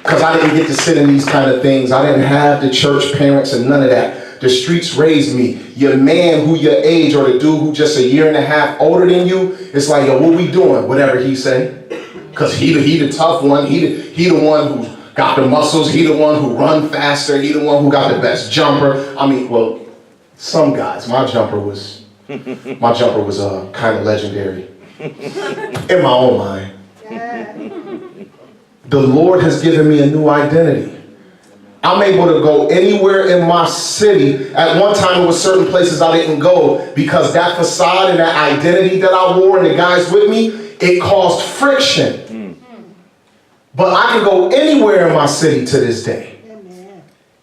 because I didn't get to sit in these kind of things. I didn't have the church parents and none of that. The streets raised me. Your man who your age, or the dude who just a year and a half older than you, it's like, yo, what we doing? Whatever he say. Because he the tough one. He the one who got the muscles. He the one who run faster. He the one who got the best jumper. I mean, well, some guys. My jumper was kind of legendary in my own mind. The Lord has given me a new identity. I'm able to go anywhere in my city. At one time, there were certain places I didn't go because that facade and that identity that I wore and the guys with me, it caused friction. But I can go anywhere in my city to this day.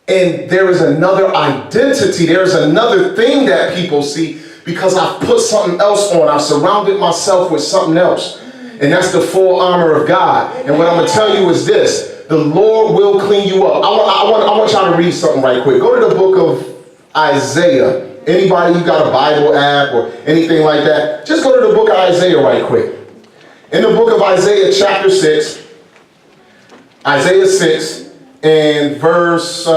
And there is another identity. There is another thing that people see because I've put something else on. I've surrounded myself with something else. And that's the full armor of God. And what I'm going to tell you is this. The Lord will clean you up. I want y'all to read something right quick. Go to the book of Isaiah. Anybody who got a Bible app or anything like that, just go to the book of Isaiah right quick. In the book of Isaiah chapter 6, Isaiah 6 and verse,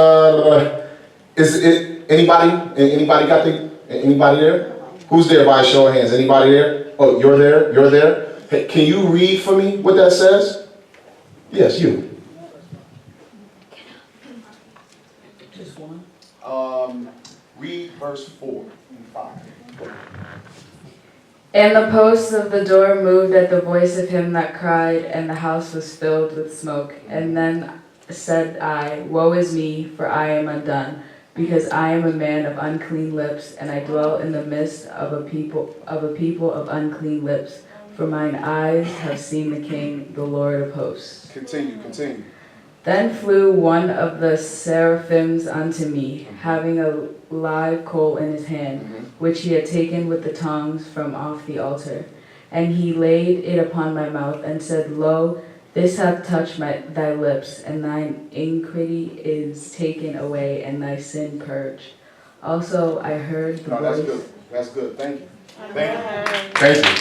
is it anybody got anybody there? Who's there by a show of hands? Anybody there? Oh, you're there? Hey, can you read for me what that says? Yes, you. Just one. Read verse 4 and 5. And the posts of the door moved at the voice of him that cried, and the house was filled with smoke. And then said I, Woe is me, for I am undone, because I am a man of unclean lips, and I dwell in the midst of a people of unclean lips. For mine eyes have seen the King, the Lord of hosts. Continue. Then flew one of the seraphims unto me, having a live coal in his hand, which he had taken with the tongs from off the altar. And he laid it upon my mouth, and said, Lo, this hath touched thy lips, and thine iniquity is taken away, and thy sin purged. Also I heard the voice. That's good. Thank you. Thank you.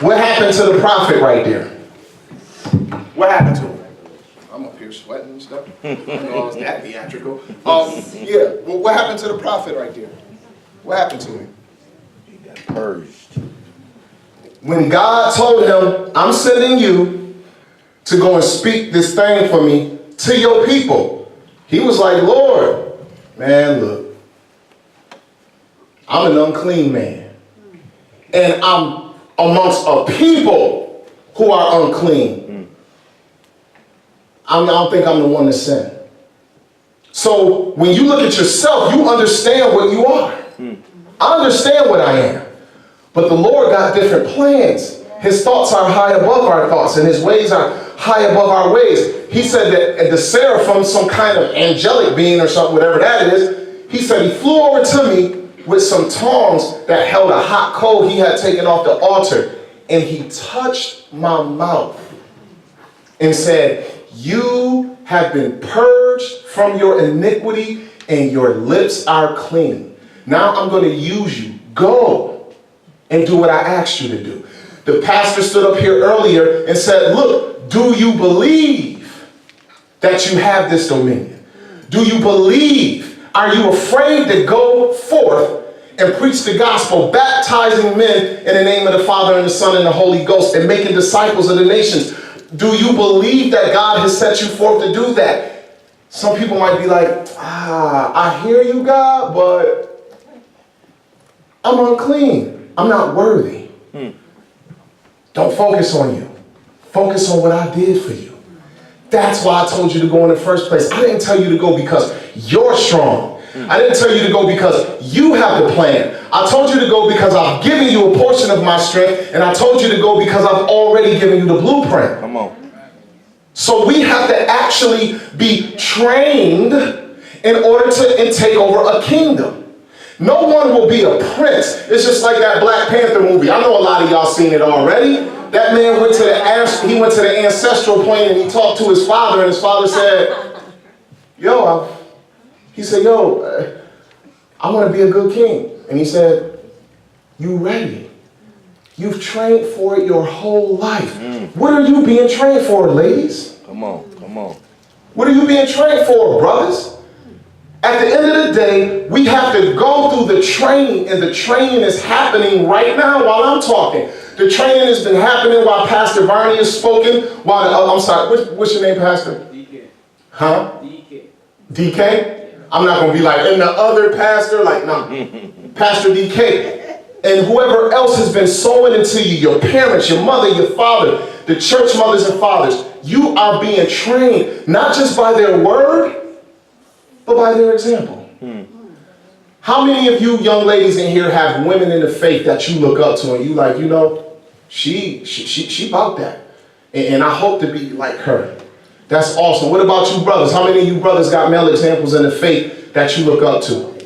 What happened to the prophet right there? What happened to him? I'm up here sweating and stuff. Oh, it's that theatrical. Yeah. Well, what happened to the prophet right there? What happened to him? He got purged. When God told him, I'm sending you to go and speak this thing for me to your people, he was like, Lord, man, look, I'm an unclean man. And I'm amongst a people who are unclean. I don't think I'm the one to sin. So when you look at yourself, you understand what you are. I understand what I am. But the Lord got different plans. His thoughts are high above our thoughts, and his ways are high above our ways. He said that the seraphim, some kind of angelic being or something, whatever that is, he said he flew over to me with some tongs that held a hot coal he had taken off the altar. And he touched my mouth and said, you have been purged from your iniquity and your lips are clean. Now I'm going to use you. Go and do what I asked you to do. The pastor stood up here earlier and said, look, do you believe that you have this dominion? Do you believe? Are you afraid to go forth and preach the gospel, baptizing men in the name of the Father and the Son and the Holy Ghost and making disciples of the nations? Do you believe that God has set you forth to do that? Some people might be like, I hear you, God, but I'm unclean. I'm not worthy. Don't focus on you. Focus on what I did for you. That's why I told you to go in the first place. I didn't tell you to go because you're strong. I didn't tell you to go because you have the plan. I told you to go because I've given you a portion of my strength, and I told you to go because I've already given you the blueprint. Come on. So we have to actually be trained in order to take over a kingdom. No one will be a prince. It's just like that Black Panther movie. I know a lot of y'all seen it already. That man went to the ancestral plane and he talked to his father, and his father said, I want to be a good king. And he said, you ready? You've trained for it your whole life. What are you being trained for, ladies? Come on, come on. What are you being trained for, brothers? At the end of the day, we have to go through the training, and the training is happening right now while I'm talking. The training has been happening while Pastor Varney is spoken. While I'm sorry, what's your name, Pastor? DK. Huh? DK. DK? I'm not going to be like, and the other pastor, like, no. Pastor DK. And whoever else has been sowing into you, your parents, your mother, your father, the church mothers and fathers, you are being trained, not just by their word, but by their example. How many of you young ladies in here have women in the faith that you look up to and you like, you know, she about that. And I hope to be like her. That's awesome. What about you brothers? How many of you brothers got male examples in the faith that you look up to?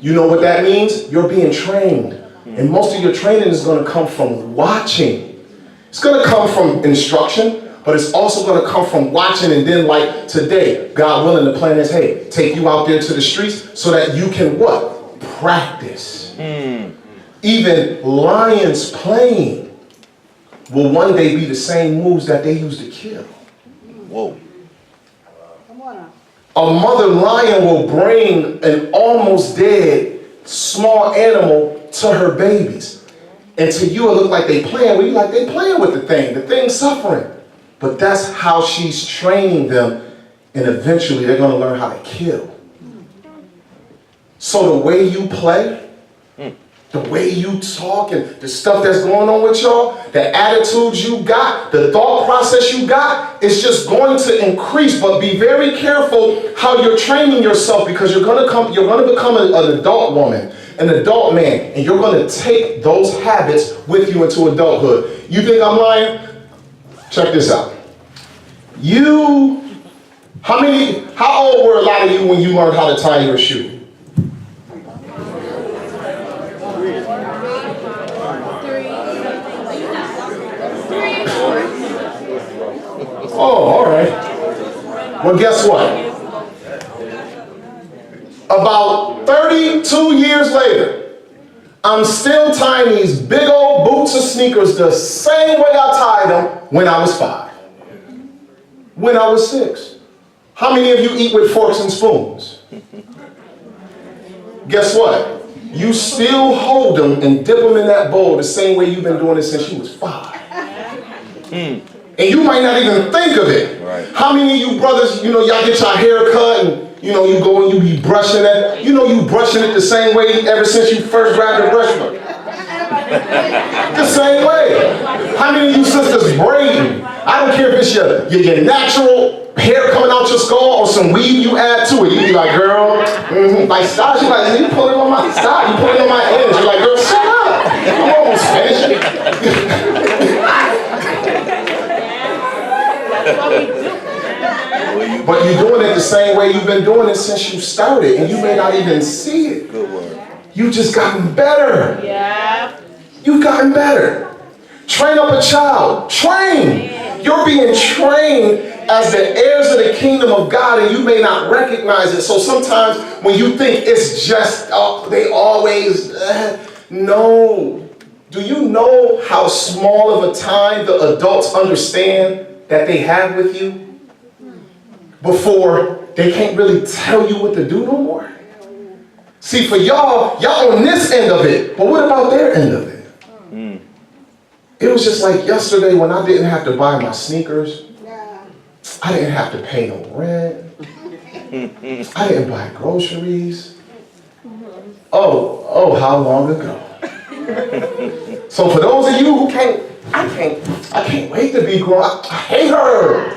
You know what that means? You're being trained. And most of your training is going to come from watching. It's going to come from instruction, but it's also going to come from watching. And then like today, God willing, the plan is, hey, take you out there to the streets so that you can what? Practice. Even lions playing will one day be the same moves that they used to kill. Whoa. A mother lion will bring an almost dead small animal to her babies. And to you, it look like they playing. Well, you like they playing with the thing. The thing's suffering. But that's how she's training them. And eventually, they're going to learn how to kill. So the way you play, the way you talk, and the stuff that's going on with y'all, the attitudes you got, the thought process you got, is just going to increase. But be very careful how you're training yourself, because you're going to become an adult woman, an adult man, and you're going to take those habits with you into adulthood. You think I'm lying? Check this out. How old were a lot of you when you learned how to tie your shoe? Oh, all right. Well, guess what? About 32 years later, I'm still tying these big old boots of sneakers the same way I tied them when I was 5. When I was 6. How many of you eat with forks and spoons? Guess what? You still hold them and dip them in that bowl the same way you've been doing it since you was 5. And you might not even think of it. Right. How many of you brothers, y'all get your hair cut and, you go and you be brushing it. You brushing it the same way ever since you first grabbed the brush hook. The same way. How many of you sisters braiding? I don't care if it's your natural hair coming out your skull or some weave you add to it. You be like, girl, like stop. She's like, you pulling on my stop. You pulling on my ends. You're like, girl, shut up. I'm almost finished. But you're doing it the same way you've been doing it since you started, and you may not even see it. Good word. You've just gotten better. Yeah. You've gotten better. Train up a child. Train. You're being trained as the heirs of the kingdom of God, and you may not recognize it. So sometimes when you think it's just, they always, no. Do you know how small of a time the adults understand that they have with you before they can't really tell you what to do no more? See, for y'all on this end of it, but what about their end of it? It was just like yesterday when I didn't have to buy my sneakers. I didn't have to pay no rent. I didn't buy groceries. Oh, how long ago? So for those of you who I can't wait to be grown. I hate her.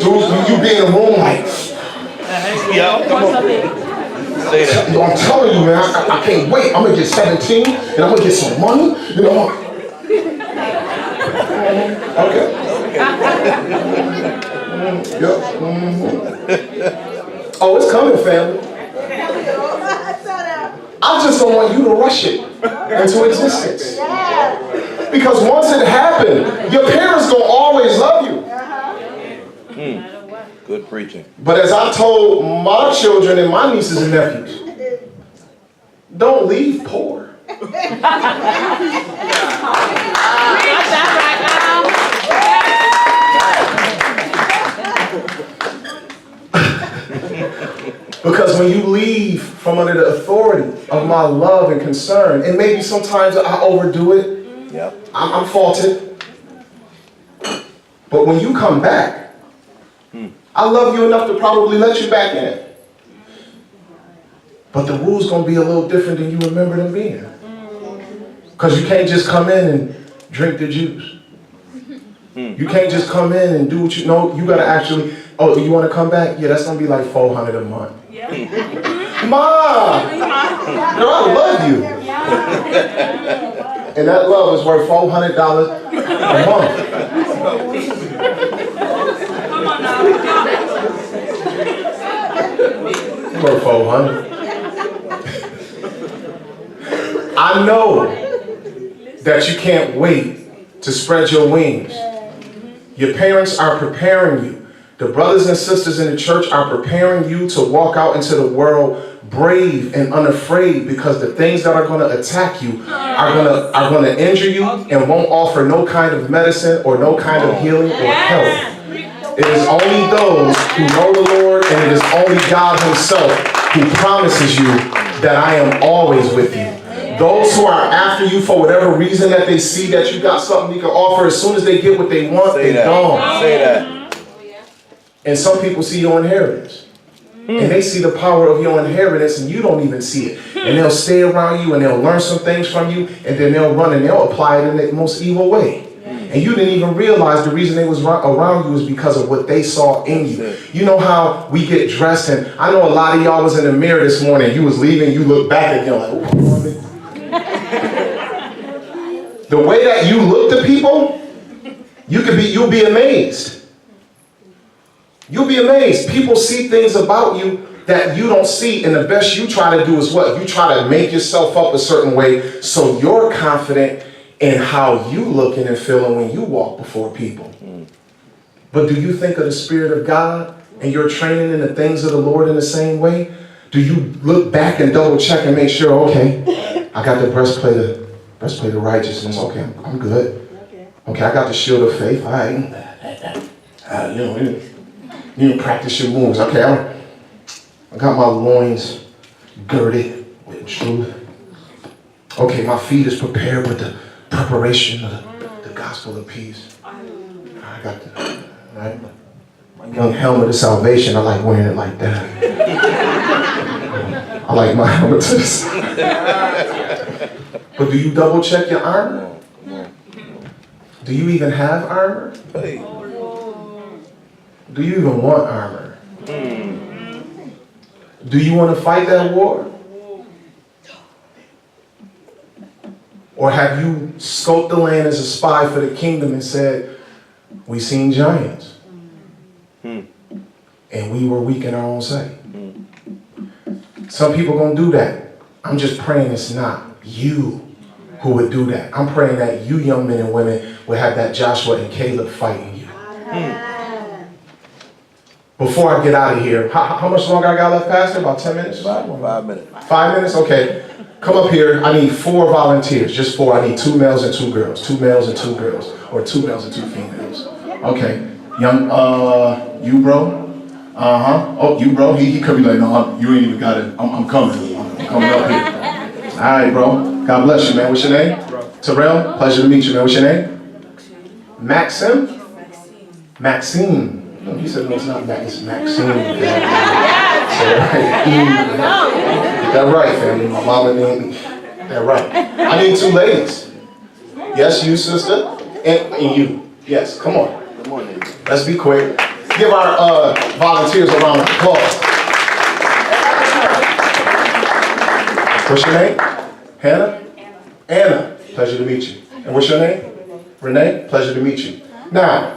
Dude, you be in a room like, Yeah, come on. Say that. I'm telling you, man, I can't wait. I'm gonna get 17 and I'm gonna get some money. Okay. Yep. Oh, it's coming, family. I just don't want you to rush it into existence. Because once it happened, your parents gonna always love you. Good preaching. But as I told my children and my nieces and nephews, don't leave poor. Got that right now. Because when you leave from under the authority of my love and concern, and maybe sometimes I overdo it, Yep. I'm faulted. But when you come back, I love you enough to probably let you back in. But the rules gonna be a little different than you remember them being. Because you can't just come in and drink the juice. You can't just come in and do what you know. You gotta actually, oh, you wanna come back? Yeah, that's gonna be like $400 a month. Mom! Girl, I love you. And that love is worth $400 a month. Worth 400. I know that you can't wait to spread your wings. Your parents are preparing you. The brothers and sisters in the church are preparing you to walk out into the world brave and unafraid, because the things that are going to attack you are going to injure you and won't offer no kind of medicine or no kind of healing or help. It is only those who know the Lord, and it is only God himself who promises you that I am always with you. Those who are after you for whatever reason that they see that you got something you can offer, as soon as they get what they want, they gone. Say that. And some people see your inheritance. And they see the power of your inheritance and you don't even see it. And they'll stay around you and they'll learn some things from you, and then they'll run and they'll apply it in the most evil way. And you didn't even realize the reason they was around you is because of what they saw in you. You know how we get dressed, and I know a lot of y'all was in the mirror this morning, you was leaving, you look back and you're like, oh, the way that you look to people, you'll be amazed. You'll be amazed. People see things about you that you don't see, and the best you try to do is what? You try to make yourself up a certain way so you're confident in how you looking and feeling when you walk before people. But do you think of the Spirit of God and your training in the things of the Lord in the same way? Do you look back and double check and make sure, okay, I got the breastplate of righteousness. Okay, I'm good. Okay, I got the shield of faith. All right. You practice your moves. Okay, I got my loins girded with truth. Okay, my feet is prepared with the preparation of the gospel of peace. I got the right? My young helmet of salvation. I like wearing it like that. I like my helmet to the side. But do you double check your armor? Do you even have armor? Do you even want armor? Do you want to fight that war? Or have you scoped the land as a spy for the kingdom and said, we seen giants and we were weak in our own sight? Some people gonna do that. I'm just praying it's not you who would do that. I'm praying that you young men and women will have that Joshua and Caleb fighting you. Before I get out of here, how much longer I got left, Pastor? About 10 minutes? 5 minutes. 5 minutes? Okay. Come up here. I need 4 volunteers. Just 4. I need 2 males and 2 girls. 2 males and 2 girls. Or 2 males and 2 females. Okay. Young, you bro? Oh, you bro? He could be like, no, you ain't even got it. I'm coming. I'm coming up here. All right, bro. God bless you, man. What's your name? Terrell. Pleasure to meet you, man. What's your name? Maxim? Maxine. No, he said, no, it's not Max, it's Maxine. Get that right, family. My mama named me. That right. I need 2 ladies. Yes, you, sister. And you. Yes, come on. Come on, nigga. Let's be quick. Give our volunteers a round of applause. What's your name? Hannah? Anna. Pleasure to meet you. And what's your name? Renee. Pleasure to meet you. Now,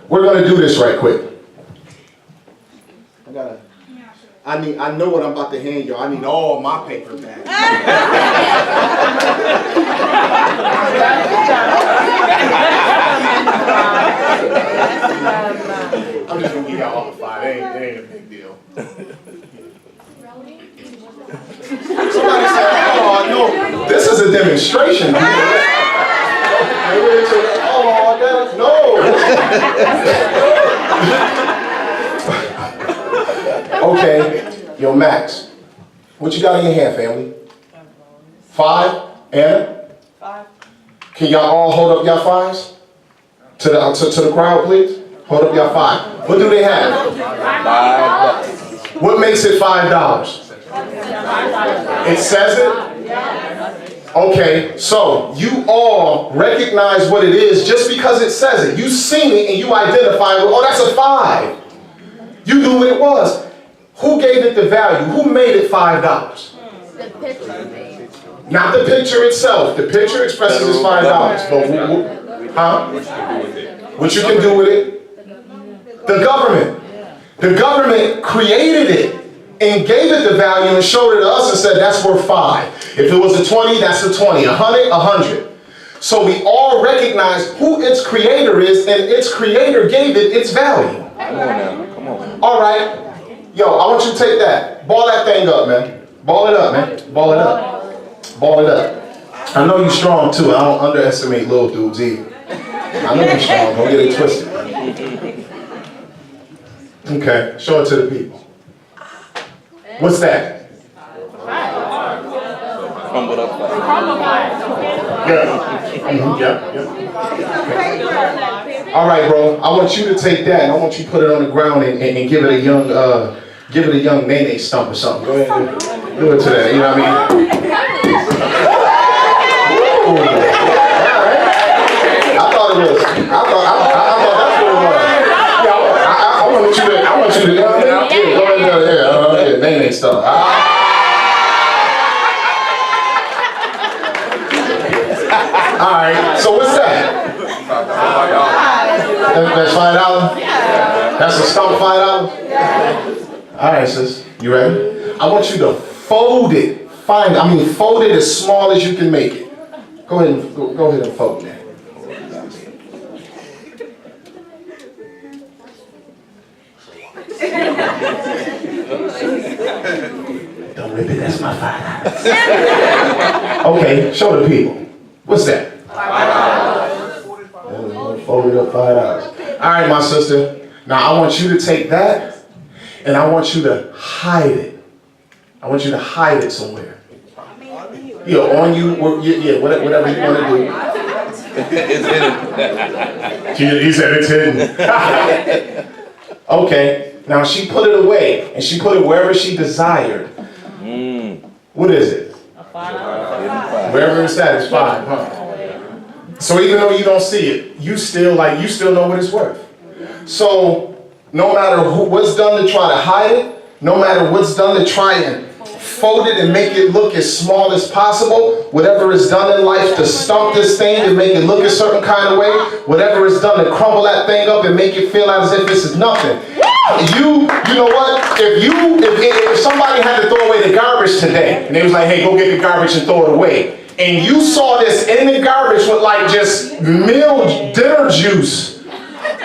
we're going to do this right quick. I know what I'm about to hand you. I need all my paper back. I'm just going to give y'all all the 5. It ain't a big deal. Somebody said, oh, no, this is a demonstration. Oh, no. Okay. Yo, Max, what you got in your hand, family? 5? Anna? 5. Can y'all all hold up y'all 5s? To the crowd, please. Hold up y'all 5. What do they have? $5. What makes it $5? It says it? Okay, so you all recognize what it is just because it says it. You seen it and you identify, oh, that's a 5. You knew what it was. Who gave it the value? Who made it $5? The picture made. Not the picture itself. The picture expresses it's $5. But what you can do with it? The government. The government created it and gave it the value and showed it to us and said that's worth 5. If it was a 20, that's a 20. 100, 100. So we all recognize who its creator is, and its creator gave it its value. Come on now. Come on. All right. Yo, I want you to take that. Ball that thing up, man. Ball it up, man. Ball it up. Ball it up. I know you're strong, too. I don't underestimate little dudes either. I know you're strong. Don't get it twisted. Okay. Show it to the people. What's that? Crumbled up. Yeah. All right, bro. I want you to take that and I want you to put it on the ground and give it a young Nene stump or something. Go ahead and do it to that. You know what I mean? Ooh. All right. I thought it was. I thought that's what it was. Yeah, I want you to. You know what I mean? Yeah, go ahead and Nene stump. All right, so what's that? That's $5? That's a stump $5? All right, sis, you ready? I want you to fold it. Fold it as small as you can make it. Go ahead and fold that. Don't rip it, that's my $5. Okay, show the people. What's that? $5. Fold it up $5. All right, my sister. Now I want you to take that and I want you to hide it. I want you to hide it somewhere. On you, whatever you want to do. It's hidden. He said it's hidden. Okay, now she put it away and she put it wherever she desired. What is it? Wherever it's at, it's 5, huh? So even though you don't see it, you still know what it's worth. So no matter what's done to try to hide it, no matter what's done to try and fold it and make it look as small as possible, whatever is done in life to stump this thing and make it look a certain kind of way, whatever is done to crumble that thing up and make it feel as if this is nothing. You know what? If somebody had to throw away the garbage today, and they was like, hey, go get the garbage and throw it away, and you saw this in the garbage with like just meal dinner juice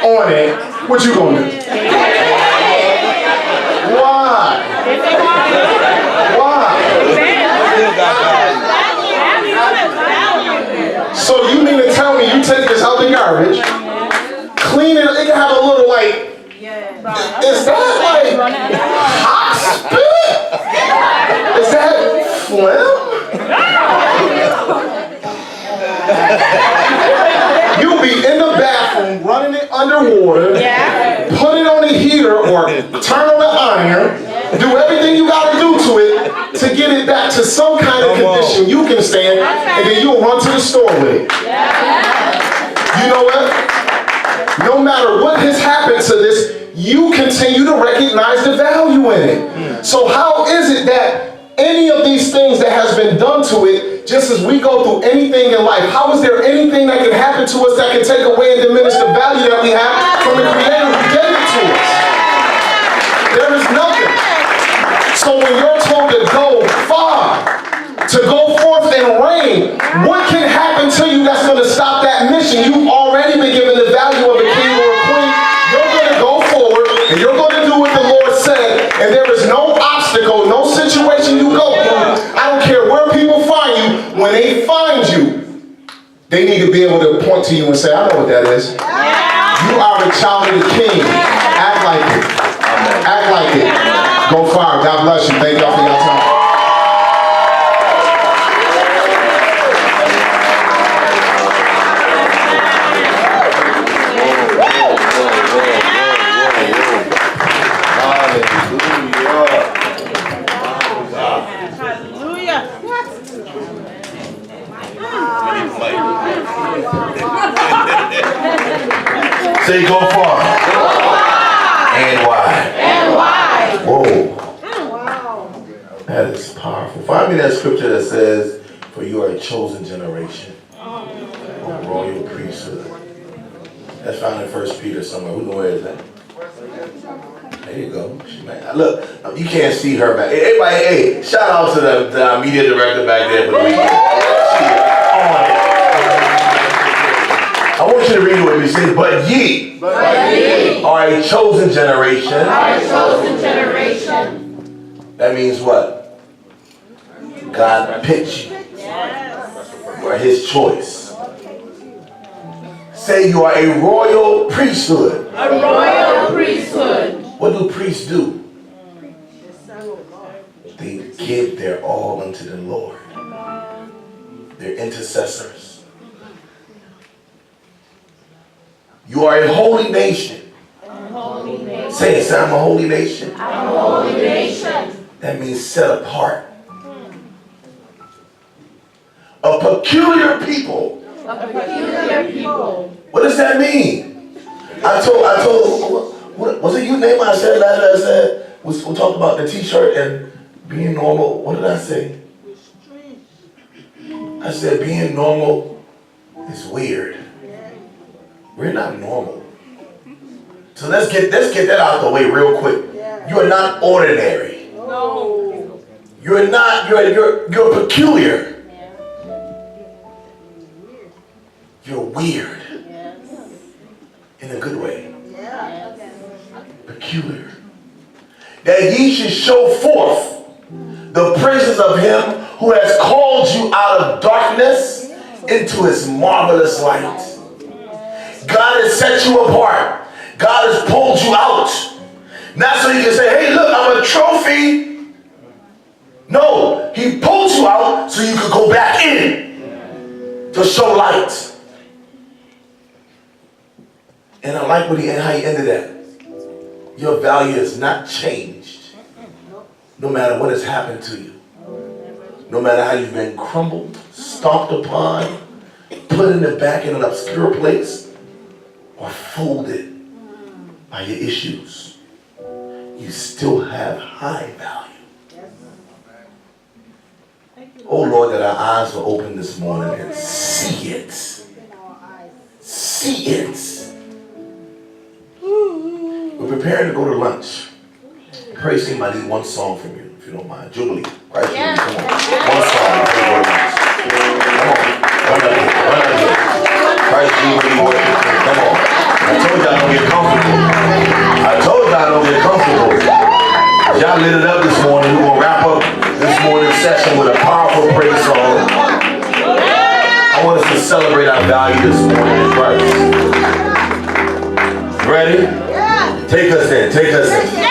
on it, what you gonna do? Why? So you mean to tell me you take this out the garbage, clean it, it can have a little like, is that like hot spit? Is that phlegm? You'll be in the bathroom running it underwater, put it on the heater or turn on the iron, do everything you gotta do to it to get it back to some kind of condition you can stand, and then you'll run to the store with it. You know what? No matter what has happened to this, you continue to recognize the value in it. So how is it that any of these things that has been done to it, just as we go through anything in life, how is there anything that can happen to us that can take away and diminish the value that we have from the Creator who gave it to us? There is nothing. So when you're told to go far, to go forth and reign, what can happen to you that's going to stop that mission? You've already been given the value of a king or a queen. You're going to go forward and you're going to do what the Lord said, and there is no obstacle, no situation you go through. I don't care where people find you. When they find you, they need to be able to point to you and say, I know what that is. You are a child of the king. Act like it. Act like it. Go far. God bless you. Thank y'all for your time. Say go far. And wide. Whoa. That is powerful. Find me that scripture that says, for you are a chosen generation, a royal priesthood. That's found in 1 Peter somewhere. Who knows where is that? There you go. Look, you can't see her back. Everybody, hey, shout out to the media director back there for the weekend. She is on it. I want you to read what we say. But ye are a chosen generation. That means what? God picked you. You are his choice. Say you are a royal priesthood. What do priests do? They give their all unto the Lord. They're intercessors. You are a holy nation. Say it, I'm a holy nation. That means set apart. A peculiar people. What does that mean? I told, what was it you name I said last night? I said, we talked about the t-shirt and being normal. What did I say? I said being normal is weird. We're not normal. So let's get that out the way real quick. You are not ordinary. No. You're not, you're peculiar. You're weird. In a good way. Peculiar. That ye should show forth the praises of him who has called you out of darkness into his marvelous light. God has set you apart. God has pulled you out. Not so you can say, hey, look, I'm a trophy. No, he pulled you out so you could go back in to show light. And I like how he ended that. Your value has not changed. No matter what has happened to you. No matter how you've been crumbled, stomped upon, put in the back in an obscure place, or folded by your issues, you still have high value. Oh Lord, that our eyes will open this morning and see it. See it. We're preparing to go to lunch. Praise team, I need one song from you, if you don't mind. Jubilee, Christ Jubilee, come on. One song before we go to lunch. Come on, run out here. Christ Jubilee, worship team, come on. I told y'all don't get comfortable. Y'all lit it up this morning. We're going to wrap up this morning's session with a powerful praise song. I want us to celebrate our value this morning in Christ. Ready? Take us in.